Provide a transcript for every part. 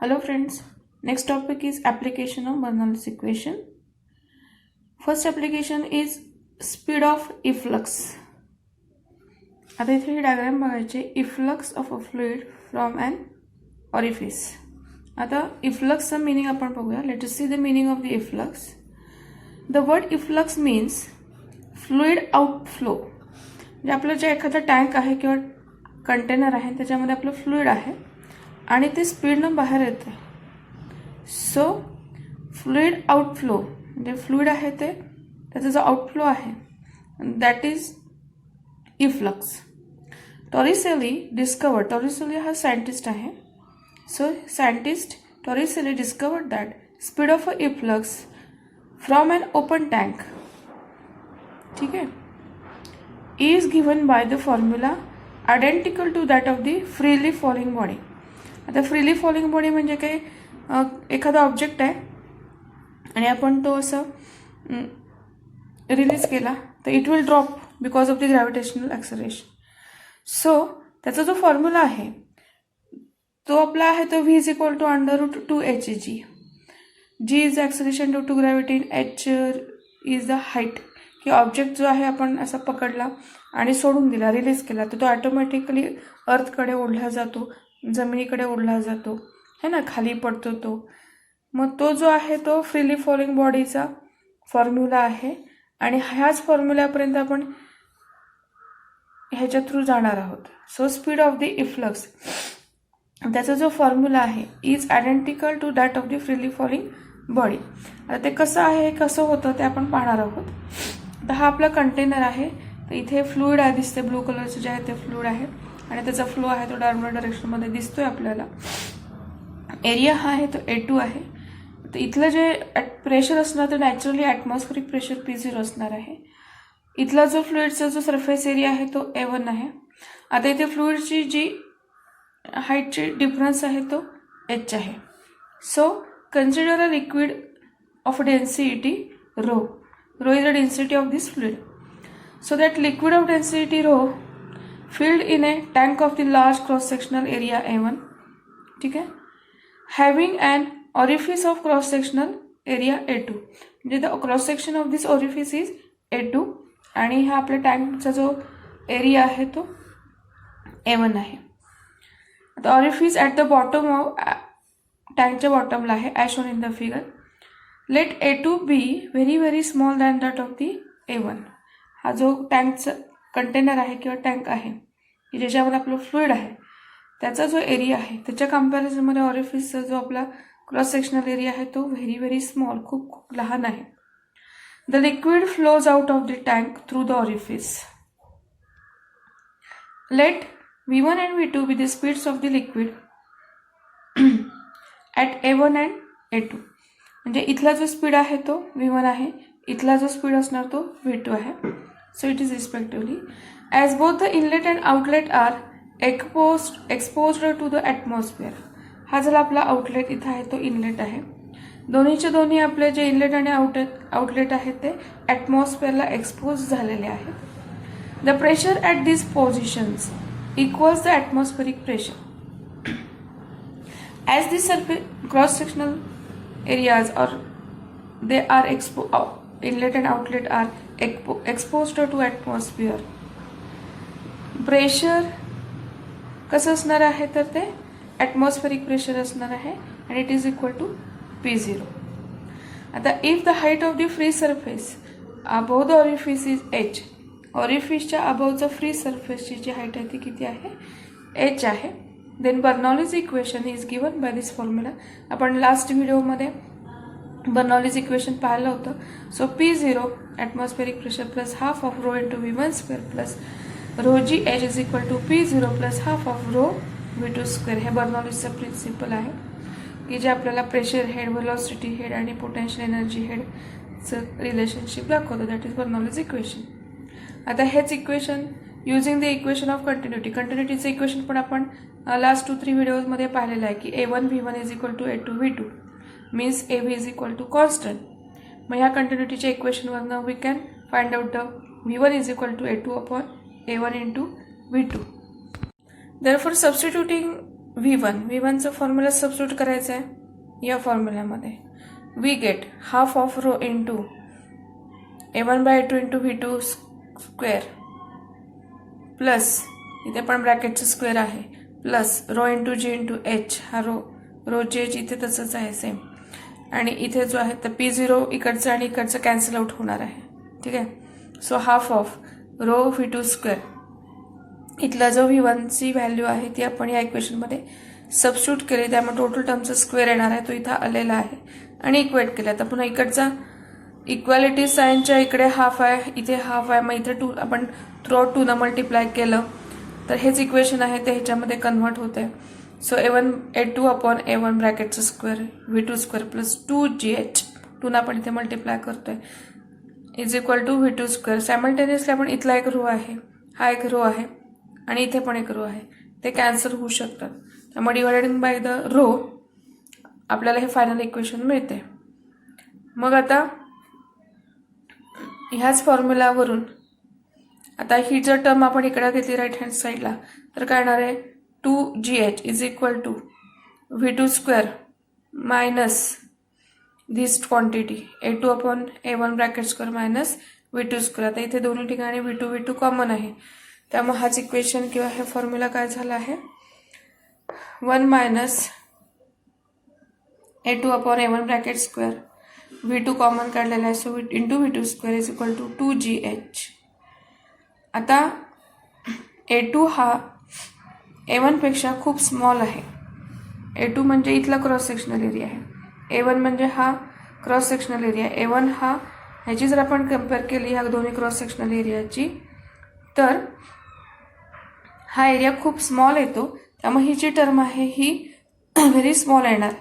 Hello friends, next topic is application of Bernoulli's equation. First application is speed of efflux. आता इथे ही diagram बघायचे efflux of a fluid from an orifice. आता efflux चा meaning आपण बघूया. Let us see the meaning of the efflux. The word efflux means fluid outflow. म्हणजे आपलं जे एखादा टँक आहे किंवा कंटेनर आहे त्याच्यामध्ये आपलं फ्लुइड आहे आणि ते स्पीडनं बाहेर येते. सो फ्लुइड आउटफ्लो म्हणजे फ्लुइड आहे ते त्याचा जो आउटफ्लो आहे दॅट इज इफ्लक्स. टॉरिसेली हा सायंटिस्ट आहे. So scientist Torricelli discovered that speed of a efflux from an open tank, ठीक आहे, is given by the formula identical to that of the freely falling body. आता freely falling body म्हणजे काय, एखादा object आहे आणि आपण तो असं रिलीज केला तर it will drop because of the gravitational acceleration. So त्याचा जो फॉर्म्युला आहे तो आपला आहे तो v is equal to √2hg. g is the acceleration due to gravity, h is the height की ऑब्जेक्ट जो आहे आपण असा पकडला आणि सोडून दिला, रिलीज केला तर तो ऑटोमॅटिकली अर्थकडे ओढला जातो, जमिनीकडे ओढला जातो है ना, खाली पडतो तो. मग तो जो आहे तो फ्रीली फॉलिंग बॉडीचा फॉर्म्युला आहे आणि ह्याच फॉर्म्युल्यापर्यंत आपण ह्याच्या थ्रू जाणार आहोत. So speed of the efflux त्याचा जो फॉर्म्युला आहे is identical to that of the freely falling body. आता ते कसं आहे, कसं होतं ते आपण पाहणार आहोत. तर हा आपला कंटेनर आहे. तर इथे फ्लुइड आहे दिसते, ब्लू कलरचं जे आहे ते फ्लुइड आहे आणि त्याचा फ्लो आहे तो डाउनवर्ड डायरेक्शनमध्ये दिसतोय आपल्याला. एरिया हा आहे तो A2 आहे. तर इथलं जे प्रेशर असणार तर नॅचरली ॲटमॉस्फेरिक प्रेशर P0 असणार आहे. इथला जो फ्लुइडचा जो सरफेस एरिया आहे तो A1 आहे. आता इथे फ्लुइडची जी हाईटची डिफरन्स आहे तो h आहे. So consider a liquid of density rho. Rho is the density of this fluid. So that liquid of density rho filled in a tank of the large cross-sectional area A1, ठीक है, having an orifice of cross-sectional area A2. म्हणजे the cross section of this orifice is A2 आणि हा आपल्या टँकचा जो area आहे तो A1 आहे. The orifice at the bottom of टँकच्या बॉटमला आहे as shown in the figure. Let A2 be very very small than that of the A1. हा जो टँकचा कंटेनर आहे किंवा टँक आहे की ज्याच्यामध्ये आपलं फ्लुइड आहे त्याचा जो एरिया आहे त्याच्या कम्पॅरिझनमध्ये ऑरिफिसचा जो आपला क्रॉस सेक्शनल एरिया आहे तो व्हेरी व्हेरी स्मॉल, खूप खूप लहान आहे. The liquid flows out of the tank through the orifice. Let V1 and V2 be the speeds of the liquid at A1 and A2. म्हणजे इथला जो स्पीड आहे तो V1 आहे, इथला जो स्पीड असणार तो V2 आहे. So it is respectively as both the inlet and outlet are exposed to the atmosphere. हा झाला आपला आउटलेट, इथं आहे तो इनलेट आहे. दोन्हीचे दोन्ही आपले जे इनलेट आणि आउटलेट आहेत ते ॲटमॉस्फिअरला एक्सपोज झालेले आहेत. The pressure at this positions equals the atmospheric pressure. As this cross sectional areas or they are inlet and outlet are exposed to atmosphere. Pressure कसं असणार आहे तर ते ॲटमॉस्फेरिक प्रेशर असणार आहे आणि it is equal to P0. आता if the height of the free surface above the orifice is h, ऑरिफिसच्या अबोवचं फ्री सरफेसची जी हाईट आहे ती किती आहे, h आहे. Then Bernoulli's equation is given by this formula. आपण लास्ट व्हिडिओमध्ये बर्नौलीज इक्वेशन पाहिलं होतं. So P0 atmospheric pressure plus half of rho into V1 square plus rho g h is equal to P0 plus half of rho V2 square. हे बर्नौलीजचं principal आहे की जे आपल्याला pressure head, velocity head आणि potential energy हेडचं relationship दाखवतं. That is Bernoulli's equation. आता हेच equation using the equation of कंटिन्युटीचं इक्वेशन पण आपण लास्ट 2-3 व्हिडिओजमध्ये पाहिलेलं आहे की A1 V1 is equal to A2 V2 means AB is equal to constant. मग ह्या कंटिन्युटीच्या इक्वेशनवरनं we can find out the V1 is equal to A2 upon A1 into V2. Therefore substituting V1चा फॉर्म्युला सबस्टिट्यूट करायचा आहे या फॉर्म्युल्यामध्ये. We get half of rho into A1/A2 into V2 square plus इथे पण ब्रॅकेटचं स्क्वेअर आहे plus rho into G into H. हा रो G इथे तसंच आहे सेम. आणि इथे जो आहे तर P0 इकडचं आणि इकडचं कॅन्सल आउट होणार आहे. ठीक आहे. So half of rho V2 square. इथला जो V1ची व्हॅल्यू आहे ती आपण या इक्वेशनमध्ये सबस्टिट्यूट केली, त्यामुळे टोटल टर्मचा स्क्वेअर येणार आहे, तो इथं आलेला आहे. आणि इक्वेट केला तर पुन्हा इकडचा इक्वॅलिटी साईनच्या इकडे हाफ आहे, इथे हाफ आहे, मग इथे 2 आपण थ्रूआउट 2 मल्टिप्लाय केलं तर हेच इक्वेशन आहे ते ह्याच्यामध्ये कन्व्हर्ट होते. सो A2 अपॉन A1 ब्रॅकेटचं square V2 square plus 2GH 2 आपण इथे मल्टिप्लाय करतोय is equal to V2 square. Simultaneously आपण इथला एक रो आहे, हा एक रो आहे आणि इथे पण एक रो आहे, ते कॅन्सल होऊ शकतात. त्यामुळे डिवायडेड बाय द रो आपल्याला हे फायनल इक्वेशन मिळते. मग आता ह्याच फॉर्म्युलावरून आता ही जर टर्म आपण इकडे घेतली राईट हँड साईडला तर काय येणार आहे 2GH is equal to V2 square minus this quantity A2 upon A1 bracket square minus V2 square. आता इथे दोन्ही ठिकाणी V2 कॉमन आहे, त्यामुळे हाच इक्वेशन किंवा हे फॉर्म्युला काय झाला आहे 1 minus A2 upon A1 bracket square V2 common काढलेला आहे, so into V2 square is equal to 2GH. आता A2 हा A1 पेक्षा खूप स्मॉल आहे. A2 म्हणजे इथला क्रॉस सेक्शनल एरिया आहे, A1 म्हणजे हा क्रॉस सेक्शनल एरिया. A1 हा ह्याची जर आपण कम्पेअर केली ह्या दोन्ही क्रॉस सेक्शनल एरियाची तर हा एरिया खूप स्मॉल येतो, त्यामुळे ही जी टर्म आहे ही व्हेरी स्मॉल येणार.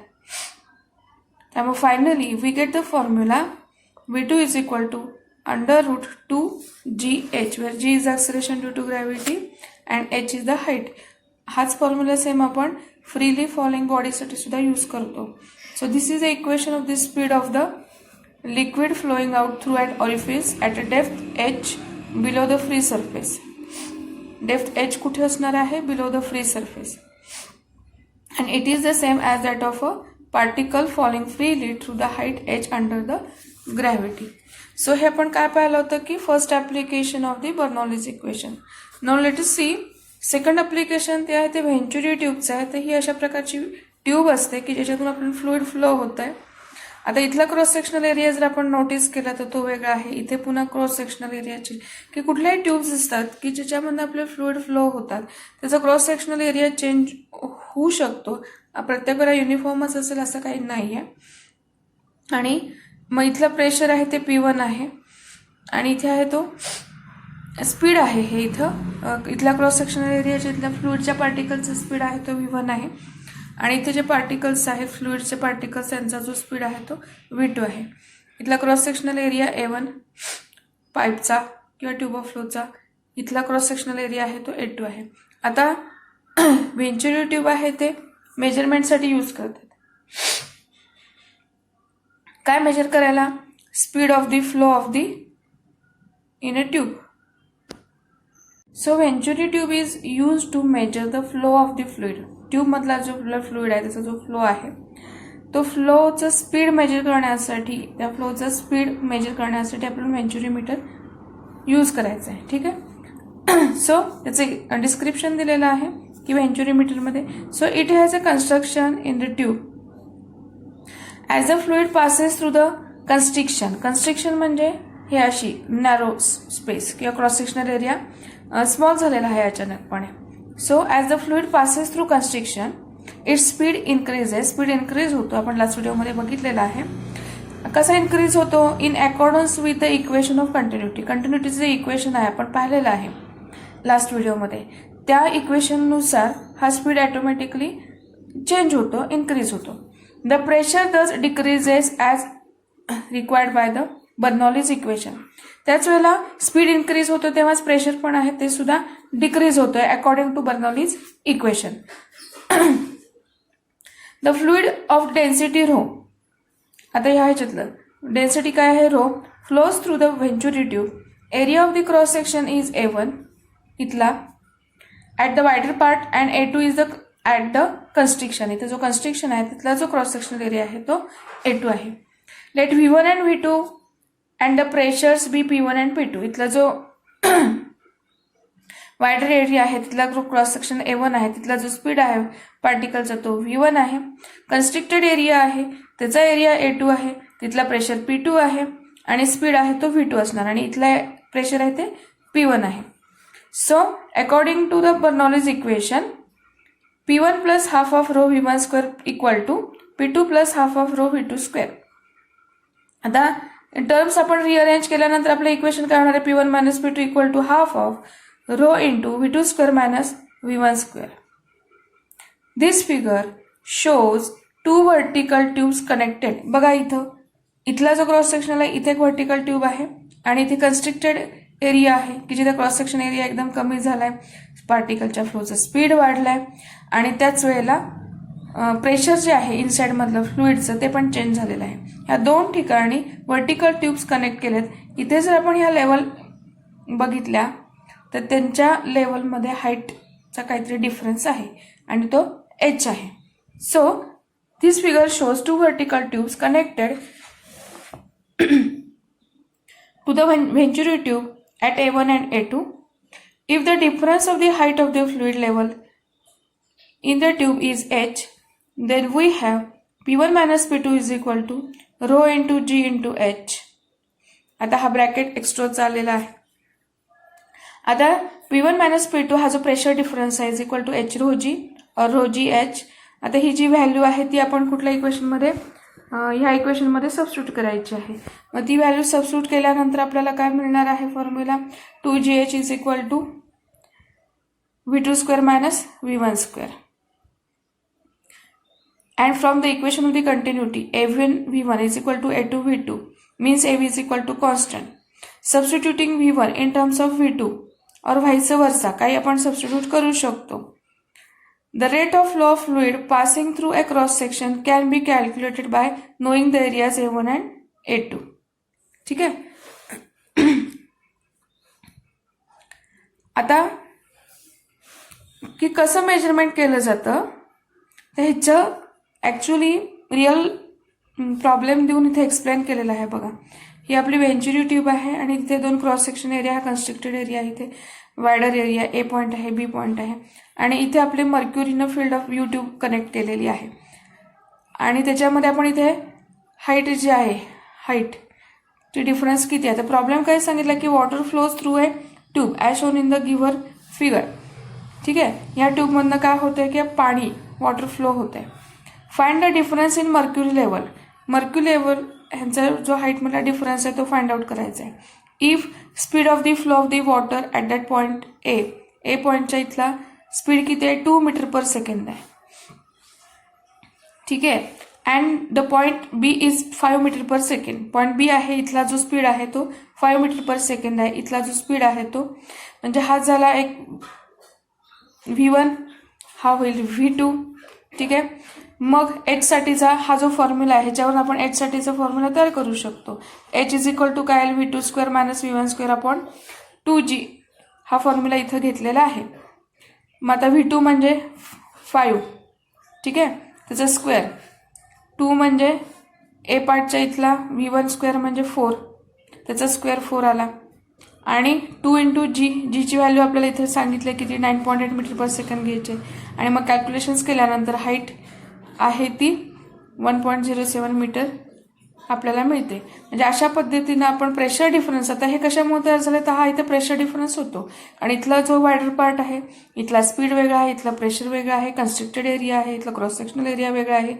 त्यामुळे finally we get the formula V2 is equal to under root 2GH where G is acceleration due to gravity and H is the height. हाच formula same आपण freely falling बॉडीसाठी सुद्धा use करतो. So this is the equation of the speed of the liquid flowing out through at orifice at a depth H below the free surface. Depth H कुठे असणार आहे below the free surface and it is the same as that of a particle falling freely through the height H under the gravity. So हे आपण काय पाहिलं होतं की first application of the Bernoulli's equation. Now let us see second application ते आहे ते व्हेंचुरी ट्यूबचं आहे. तर ही अशा प्रकारची ट्यूब असते की ज्याच्यातून आपलं फ्लुइड फ्लो होत आहे. आता इथला क्रॉस सेक्शनल एरिया जर आपण नोटीस केला तर तो वेगळा आहे. इथे पुन्हा क्रॉस सेक्शनल एरियाची की कुठल्याही ट्यूब्स असतात की ज्याच्यामध्ये आपले फ्लुइड फ्लो होतात त्याचा क्रॉस सेक्शनल एरिया चेंज होऊ शकतो. प्रत्येक वेळा युनिफॉर्मच असेल असं काही नाही आहे. आणि मग इथलं प्रेशर आहे ते P1 आहे आणि इथे आहे तो स्पीड आहे हे इथला क्रॉस सेक्शनल एरियाच्या इथल्या फ्लुइडच्या पार्टिकलचा स्पीड आहे तो V1 आहे आणि इथे जे पार्टिकल्स आहेत फ्लुइडचे पार्टिकल्स त्यांचा जो स्पीड आहे तो V2 आहे. इथला क्रॉस सेक्शनल एरिया A1 पाईपचा किंवा ट्यूब ऑफ फ्लोचा, इथला क्रॉस सेक्शनल एरिया आहे तो A2 आहे. आता व्हेंचुरी ट्यूब आहे ते मेजरमेंटसाठी यूज करतात. काय मेजर करायला speed of the flow of the in a tube. So venturi tube is use to measure the flow of the fluid. ट्यूबमधला जो फ्लुइड आहे त्याचा जो फ्लो आहे तो फ्लोचं स्पीड मेजर करण्यासाठी त्या फ्लोचं स्पीड मेजर करण्यासाठी आपल्याला व्हेंचुरी मीटर यूज करायचं आहे. ठीक आहे. सो त्याचे डिस्क्रिप्शन दिलेलं आहे की व्हेंचुरी मीटरमध्ये. So it has a construction in the tube as a fluid passes through the constriction म्हणजे हे अशी नॅरो स्पेस किंवा क्रॉस सेक्शनल एरिया स्मॉल झालेला आहे अचानकपणे. So as the fluid passes through constriction its speed increases. Speed increase होतो, आपण last व्हिडिओमध्ये बघितलेला आहे. कसा इन्क्रीज होतो in accordance with the equation of continuity. कंटिन्युटीचं जे इक्वेशन आहे आपण पाहिलेलं आहे लास्ट व्हिडिओमध्ये, त्या इक्वेशननुसार हा स्पीड ऑटोमॅटिकली चेंज होतो, इन्क्रीज होतो. द प्रेशर दस decreases as required by the Bernoulli's equation. त्याच वेळेला स्पीड इन्क्रीज होतो तेव्हाच प्रेशर पण आहे ते सुद्धा डिक्रीज होतोय according to Bernoulli's equation. The fluid of density rho. आता ह्या ह्याच्यातलं डेन्सिटी काय आहे rho flows through the venturi tube. Area of the cross section is A1 इथला at the wider part and A2 is the at the constriction. इथे जो constriction आहे तिथला जो क्रॉस सेक्शनल एरिया आहे तो A2 आहे. Let V1 and V2 and the pressures be P1 and P2. इथला जो वायडर एरिया आहे तिथला जो क्रॉस सेक्शन A1 आहे तिथला जो स्पीड आहे पार्टिकलचा तो V1 आहे. कन्स्ट्रिक्टेड एरिया आहे त्याचा एरिया A2 आहे, तिथला प्रेशर P2 आहे आणि स्पीड आहे तो V2 असणार आणि इथला प्रेशर आहे ते P1 आहे. So according to the Bernoulli's equation P1 plus half of rho V1 square equal to P2 plus half of rho V2 square. आता टर्म्स आपण रिअरेंज केल्यानंतर आपलं इक्वेशन काय होणार आहे? P1 minus P2 equal to half of rho into V2 square minus V1 square. This figure shows 2 vertical tubes connected. बघा इथला जो क्रॉस सेक्शन आहे इथे एक वर्टिकल ट्यूब आहे आणि इथे कन्स्ट्रिक्टेड एरिया आहे की जिथे क्रॉस सेक्शन एरिया एकदम कमी झालाय, पार्टिकलच्या फ्लोचा स्पीड वाढलाय आणि त्याच वेळेला प्रेशर जे आहे इनसाइड मधलं फ्लुइडचं ते पण चेंज झालेलं आहे. ह्या दोन ठिकाणी वर्टिकल ट्यूब्स कनेक्ट केलेत. इथे जर आपण ह्या लेवल बघितल्या तर त्यांच्या लेवलमध्ये हाईटचा काहीतरी डिफरन्स आहे आणि तो H आहे. So this figure shows 2 vertical tubes connected to the venturi tube at A1 and A2. If the difference of the height of the fluid level in the tube is H, then we have P1 minus P2 is equal to rho into G into H. आता हा bracket एक्स्ट्रोचा आलेला आहे. आता P1 minus P2 हा जो pressure difference आहे is equal to H rho G और rho G H. आता ही जी व्हॅल्यू आहे ती आपण कुठल्या इक्वेशनमध्ये ह्या इक्वेशनमध्ये सबस्टिट्यूट करायची आहे. मग ती व्हॅल्यू सबस्टिट्यूट केल्यानंतर आपल्याला काय मिळणार आहे formula? 2GH is equal to V2 square minus V1 square. And from the equation of the continuity A1 V1 is equal to A2 V2 means AB is equal to constant. Substituting V1 in terms of V2 और vice वर्सा काही आपण substitute करू शकतो. The rate of flow of fluid passing through a cross section can be calculated by knowing the areas A1 and A2. ठीक आहे. आता की कसं मेजरमेंट केलं जातं तर ह्याचं ॲक्च्युली रिअल प्रॉब्लेम देऊन इथे एक्सप्लेन केलेलं आहे. बघा ही आपली वेंचुरी ट्यूब आहे आणि इथे 2 क्रॉस सेक्शन एरिया हा कन्स्ट्रिक्टेड एरिया आहे. इथे वायडर एरिया A पॉईंट आहे B पॉईंट आहे आणि इथे आपले मर्क्युरीनं field of view tube connect केलेली आहे आणि त्याच्यामध्ये आपण इथे हाईट जी आहे हाईट ची डिफरन्स किती आहे. तर प्रॉब्लेम काय सांगितला की water flows through a tube as shown in the giver figure. ठीक आहे. या ट्यूबमधनं काय होतंय की पाणी वॉटर फ्लो होतंय. Find the difference in mercury level. Mercury level ह्यांचा जो हाईटमधला डिफरन्स आहे तो फाइंड आउट करायचा आहे. If speed of the flow of the water at that point A पॉईंटच्या इथला स्पीड किती आहे 2 मीटर पर सेकंड आहे. ठीक आहे. And the point B is 5 metre per second. Point B आहे इथला जो स्पीड आहे तो 5 मीटर पर सेकंड आहे. इथला जो स्पीड आहे तो म्हणजे हा झाला एक V1 हा होईल V2. ठीक आहे. मग H साठीचा हा जो फॉर्म्युला आहे ह्याच्यावरून आपण H साठीचा फॉर्म्युला तयार करू शकतो. H इज इक्वल टू काय V2 square minus V1 square upon 2G हा फॉर्म्युला इथं घेतलेला आहे. मग आता V2 म्हणजे 5. ठीक आहे. त्याचा स्क्वेअर 2 म्हणजे A पार्टच्या इथला V1 स्क्वेअर म्हणजे 4 त्याचा स्क्वेअर 4 आला आणि 2 इंटू जीची व्हॅल्यू आपल्याला इथे सांगितलं की ती 9.8 मीटर पर सेकंड घ्यायची आणि मग कॅल्क्युलेशन्स केल्यानंतर हाईट आहे ती 1.07 मीटर आपल्याला मिळते. म्हणजे अशा पद्धतीनं आपण प्रेशर डिफरन्स आता हे कशामुळे तयार झालं तर हा इथे प्रेशर डिफरन्स होतो आणि इथला जो वायडर पार्ट आहे इथला स्पीड वेगळा आहे, इथला प्रेशर वेगळा आहे, कन्स्ट्रिक्टेड एरिया आहे, इथला क्रॉस सेक्शनल एरिया वेगळा आहे,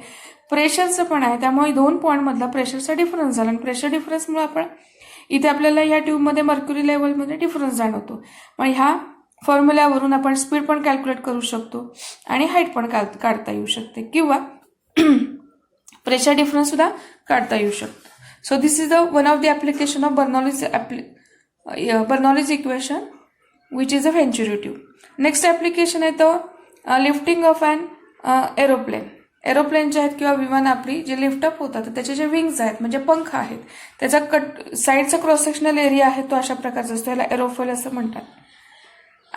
प्रेशरचं पण आहे. त्यामुळे 2 पॉईंटमधला प्रेशरचा डिफरन्स झाला आणि प्रेशर डिफरन्समुळे आपण इथे आपल्याला या ट्यूबमध्ये मर्क्युरी लेवलमध्ये डिफरन्स जाणवतो. मग ह्या फॉर्म्युल्यावरून आपण स्पीड पण कॅल्क्युलेट करू शकतो आणि हाईट पण काढता येऊ शकते किंवा प्रेशर डिफरन्स सुद्धा काढता येऊ शकतो. So this is the one of the application of Bernoulli's equation which is a venturi tube. Next application आहे तो lifting of an aeroplane. Aeroplane जे आहेत किंवा विमान आपली जे लिफ्टअप होतात त्याचे जे विंग्स आहेत म्हणजे पंख आहेत त्याचा साईडचा क्रॉस सेक्शनल एरिया आहे तो अशा प्रकारचा असतो. याला एरोफॉइल असं म्हणतात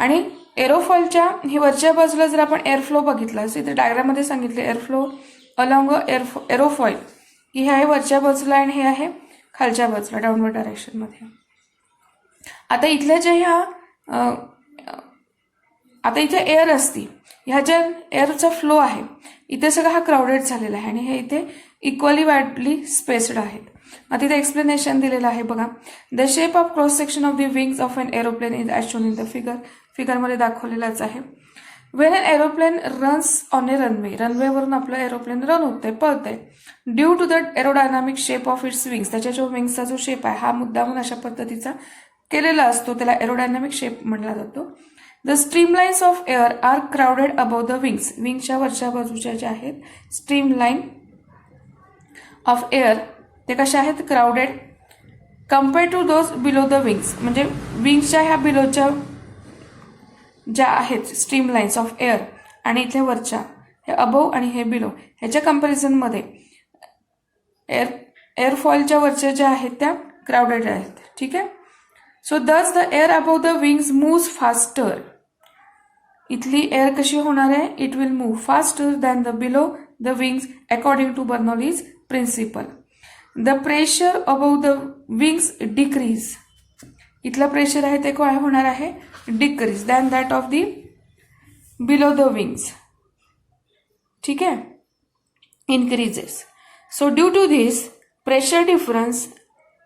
आणि एरोफॉइलच्या हे वरच्या बाजूला जर आपण एअरफ्लो बघितला, इथे डायग्राममध्ये सांगितले एअरफ्लो अलॉंग एरोफॉइल की हे आहे वरच्या बाजूला आणि हे आहे खालच्या बाजूला डाऊनवर्ड डायरेक्शनमध्ये. आता इथल्या ज्या आता इथे एअर असती, ह्या ज्या एअरचा फ्लो आहे इथे सगळा हा क्राउडेड झालेला आहे आणि हे इथे इक्वली वाइडली स्पेस्ड आहेत. आता इथे एक्सप्लेनेशन दिलेलं आहे बघा. The shape of cross section of the wings of an aeroplane is as shown in the फिगरमध्ये दाखवलेलाच आहे. When an aeroplane runs on a runway, रनवेवरून आपलं एरोप्लेन रन होतंय, पळतंय. Due to the aerodynamic shape of its wings, त्याच्या जो विंग्सचा जो शेप आहे हा मुद्दामून अशा पद्धतीचा केलेला असतो, त्याला एरोडायनामिक शेप म्हटला जातो. The streamlines of air are crowded about the wings, विंग्सच्या वरच्या बाजूच्या ज्या आहेत स्ट्रीमलाईन ऑफ एअर ते कशा आहेत, crowded, compare to those below the wings, म्हणजे विंग्सच्या ह्या बिलोच्या ज्या आहेत स्ट्रीमलाइन्स ऑफ एअर आणि इथे वरच्या हे अबोव आणि हे बिलो ह्याच्या कंपॅरिझनमध्ये एअरफॉइलच्या वरच्या ज्या आहेत त्या क्राउडेड आहेत. ठीक आहे. So thus the air above the wings moves faster, इथली एअर कशी होणार आहे, it will move faster than the below the wings according to Bernoulli's principle. The pressure above the wings decrease, इथलं प्रेशर आहे ते काय होणार आहे, decrease than that of the below the wings. ठीक आहे, increases. So due to this pressure difference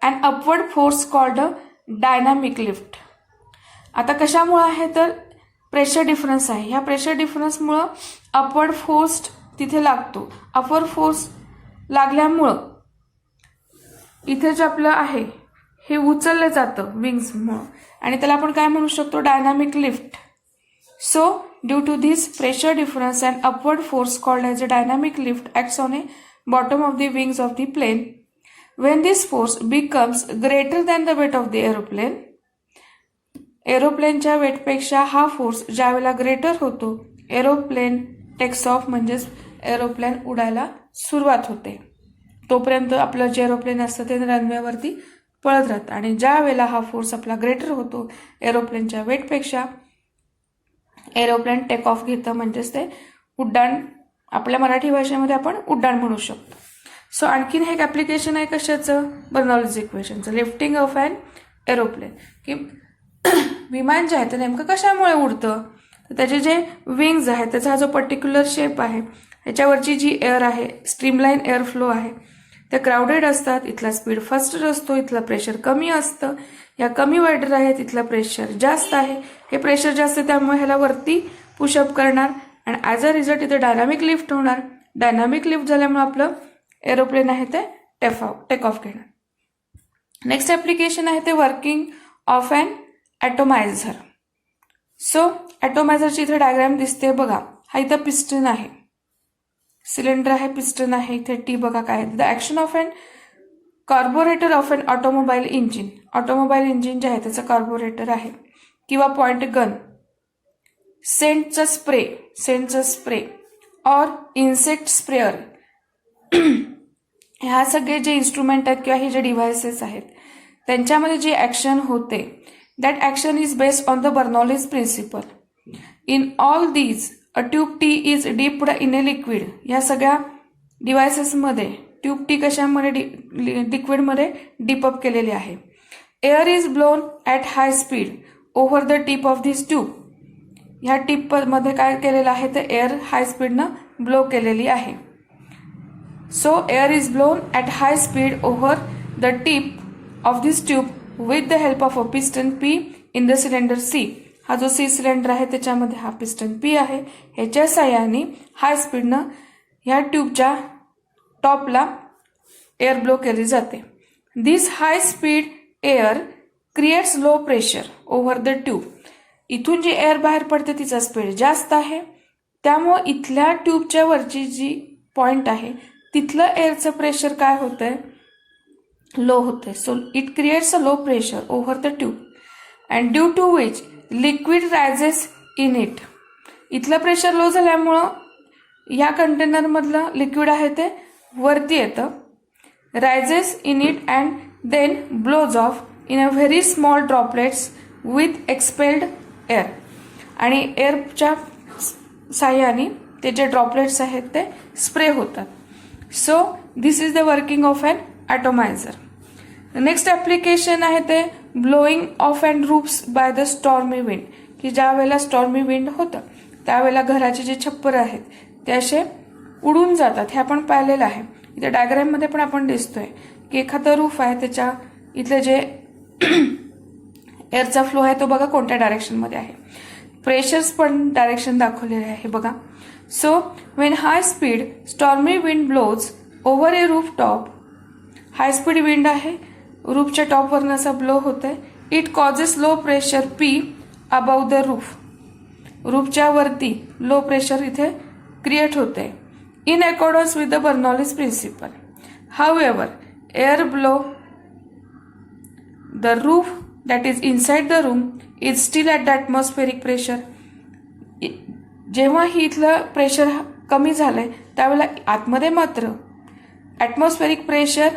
and upward force called dynamic lift. आता कशामुळे आहे तर प्रेशर डिफरन्स आहे, ह्या प्रेशर डिफरन्समुळं अपवर्ड फोर्स तिथे लागतो. अपवर्ड फोर्स लागल्यामुळं इथे जे आपलं आहे हे उचललं जातं विंग्समुळं आणि त्याला आपण काय म्हणू शकतो, dynamic lift. So due to this pressure difference and upward force called as a dynamic lift acts on a bottom of the wings of the plane. When this force becomes greater than the weight of the aeroplane, एरोप्लेनच्या वेटपेक्षा हा force ज्या वेळेला greater होतो, aeroplane text of म्हणजेच aeroplane उडायला सुरुवात होते. तोपर्यंत आपलं जे एरोप्लेन असतं ते रनवेवरती पळत राहतं आणि ज्या वेळेला हा फोर्स आपला ग्रेटर होतो एरोप्लेनच्या वेटपेक्षा, एरोप्लेन टेक ऑफ घेतं, म्हणजेच ते उड्डाण, आपल्या मराठी भाषेमध्ये आपण उड्डाण म्हणू शकतो. सो आणखीन हे एक ॲप्लिकेशन आहे कशाचं, बर्नौलीज इक्वेशनचं, लिफ्टिंग ऑफ अन एरोप्लेन, की विमान जे आहे ते नेमकं कशामुळे उडतं, तर त्याचे जे विंग्स आहेत त्याचा हा जो पर्टिक्युलर शेप आहे ह्याच्यावरची जी एअर आहे, स्ट्रीमलाईन एअर फ्लो आहे, त्या क्राउडेड असतात, इथला स्पीड फास्टर असतो, इथलं प्रेशर कमी असतं, या कमी वायडर आहे, तिथलं प्रेशर जास्त आहे, हे प्रेशर जास्त त्यामुळे ह्याला वरती पुशअप करणार आणि ॲज अ रिझल्ट इथे डायनामिक लिफ्ट होणार. डायनामिक लिफ्ट झाल्यामुळे आपलं एरोप्लेन आहे ते टेक ऑफ घेणार. नेक्स्ट ॲप्लिकेशन आहे ते वर्किंग ऑफ अन ॲटोमायझर. सो ॲटोमायझरची इथे डायग्राम दिसते बघा, हा इथं पिस्टन आहे, सिलेंडर आहे, पिस्टन आहे, इथे टी बघा काय आहे. The action of an carburettor of an automobile engine, automobile engine जे आहे त्याचं कार्बोरेटर आहे किंवा पॉइंट गन, सेंटचा स्प्रे और इन्सेक्ट स्प्रेअर, ह्या सगळे जे इन्स्ट्रुमेंट आहेत किंवा हे जे डिव्हायसेस आहेत त्यांच्यामध्ये जी ॲक्शन होते, that action is based on the Bernoulli's principle. In all these a tube T is dipped in a liquid, ह्या सगळ्या डिव्हायसेसमध्ये ट्यूब टी कशामध्ये लिक्विडमध्ये डिपअप केलेली आहे. Air is blown at high speed over the tip of this tube, ह्या टिपमध्ये काय केलेलं आहे तर एअर हाय स्पीडनं ब्लो केलेली आहे. So air is blown at high speed over the tip of this tube with the help of a piston P in the cylinder C. हा जो C cylinder आहे त्याच्यामध्ये हा पिस्टन P आहे, ह्याच्या साह्याने हाय स्पीडनं ह्या ट्यूबच्या टॉपला एअर ब्लो केली जाते. दिस high speed air creates low pressure over the tube, इथून जी एअर बाहेर पडते तिचा स्पीड जास्त आहे त्यामुळं इथल्या ट्यूबच्या वरची जी पॉइंट आहे तिथलं एअरचं प्रेशर काय होतंय, लो होतंय. So it creates a low pressure over the tube and due to which liquid rises in it, इथलं प्रेशर लो झाल्यामुळं या कंटेनरमधलं लिक्विड आहे ते वरती येतं, rises in it and then blows off in a very small droplets with expelled air. आणि एअरच्या साह्याने ते जे ड्रॉपलेट्स आहेत ते स्प्रे होतात. So this is the working of an atomiser. Next application आहे ते blowing of and roofs by the stormy wind, की ज्या वेळेला स्टॉर्मी विंड होतं त्यावेळेला घराचे जे छप्पर आहेत ते असे उडून जातात. हे आपण पाहिलेलं आहे. इथे डायग्राममध्ये पण आपण दिसतोय की एखादं रूफ आहे त्याच्या इथले जे एअरचा फ्लो आहे तो बघा कोणत्या डायरेक्शनमध्ये आहे. प्रेशर्स पण डायरेक्शन दाखवलेले आहे बघा. So when high speed stormy wind blows over a roof top, high speed wind आहे, रूफच्या टॉपवरनं असा ब्लो होत आहे. It causes low pressure P above the roof, रूफच्या वरती लो प्रेशर इथे क्रिएट होते in accordance with the Bernoulli's principle. However air blow the roof that is inside the room is still at the atmospheric pressure. जेव्हा ही इथलं pressure कमी झालंय त्यावेळेला आतमध्ये मात्र ॲटमॉस्फेरिक प्रेशर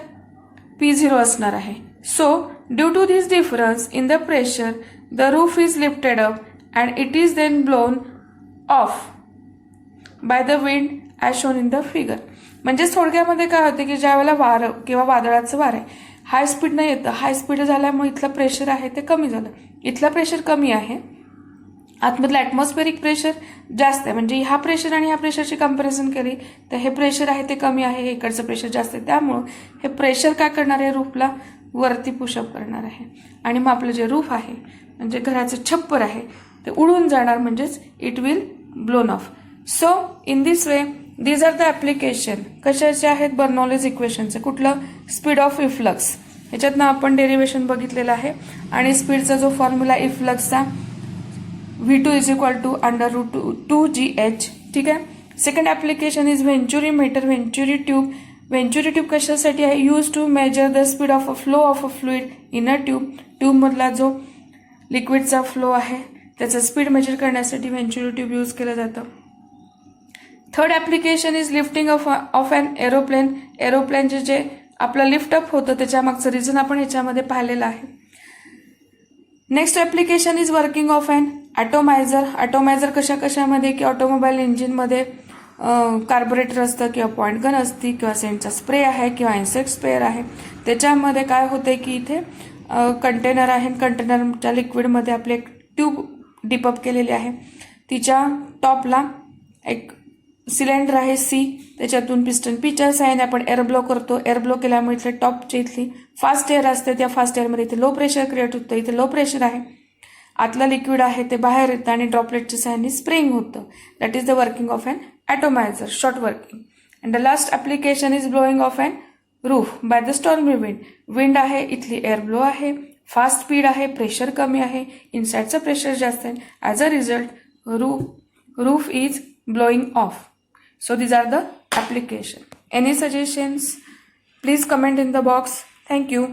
P0 असणार आहे. So due to this difference in the pressure the roof is lifted up and it is then blown off by the wind as shown in the figure. म्हणजे थोडक्यामध्ये काय होते की ज्या वेळेला वारं किंवा वादळाचं वारं आहे हाय स्पीडनं येतं, हाय स्पीड झाल्यामुळे इथलं प्रेशर आहे ते कमी झालं. इथलं प्रेशर कमी आहे, आतमधलं ॲटमॉस्फेरिक प्रेशर जास्त आहे. म्हणजे ह्या प्रेशर आणि ह्या प्रेशरची कंपॅरिझन केली तर हे प्रेशर आहे ते कमी आहे, हे इकडचं प्रेशर जास्त आहे. त्यामुळं हे प्रेशर काय करणार आहे, रूफला वरती पुशअप करणार आहे आणि मग आपलं जे रूफ आहे म्हणजे घराचं छप्पर आहे ते उडून जाणार, म्हणजेच it will blown off. So in this way these are the application. कशाचे आहेत, बर्नॉलिस इक्वेशनचे. कुठलं, स्पीड ऑफ इफ्लक्स, ह्याच्यातनं आपण डेरिवेशन बघितलेलं आहे. आणि स्पीडचा जो फॉर्म्युला इफ्लक्सचा V2 is equal to √2GH. ठीक आहे. Second application is venturi meter, venturi tube. Venturi tube कशासाठी आहे, use to measure the speed of a flow of a fluid in a tube. ट्यूबमधला जो लिक्विडचा फ्लो आहे त्याचं स्पीड मेजर करण्यासाठी व्हेंचुरी ट्यूब यूज केलं जातं. Third application is lifting of an aeroplane. एरोप्लेनचे जे आपलं लिफ्टअप होतं त्याच्या मागचं रिझन आपण ह्याच्यामध्ये पाहिलेलं आहे. Next application is working of an atomiser. Atomiser कशामध्ये की ऑटोमोबाईल इंजिनमध्ये कार्बोरेटर असतं किंवा पॉईंट गन असती किंवा सेंटचा स्प्रे आहे किंवा इन्सेक्ट स्प्रेअर आहे. त्याच्यामध्ये काय होते की इथे कंटेनर आहे, कंटेनरच्या लिक्विडमध्ये आपली एक ट्यूब डिपअप केलेली आहे. तिच्या टॉपला एक सिलेंडर आहे C, त्याच्यातून पिस्टन Pच्या साहाय्याने आपण एअर ब्लो करतो. एअर ब्लो केल्यामुळे इथले टॉपची इथली फास्ट एअर असते, त्या फास्ट एअरमध्ये इथे लो प्रेशर क्रिएट होतं. इथे लो प्रेशर आहे, आतलं लिक्विड आहे ते बाहेर येतं आणि ड्रॉपलेटच्या साहाय्याने स्प्रेइंग होतं. That is the working of an atomiser, short working. And the last application is blowing of an roof by the stormy wind. Wind आहे, इथली एअर ब्लो आहे, फास्ट स्पीड आहे, प्रेशर कमी आहे, इनसाइडचं प्रेशर जास्त आहे. As a result roof is blowing off. So these are the application. Any suggestions? Please comment in the box. Thank you.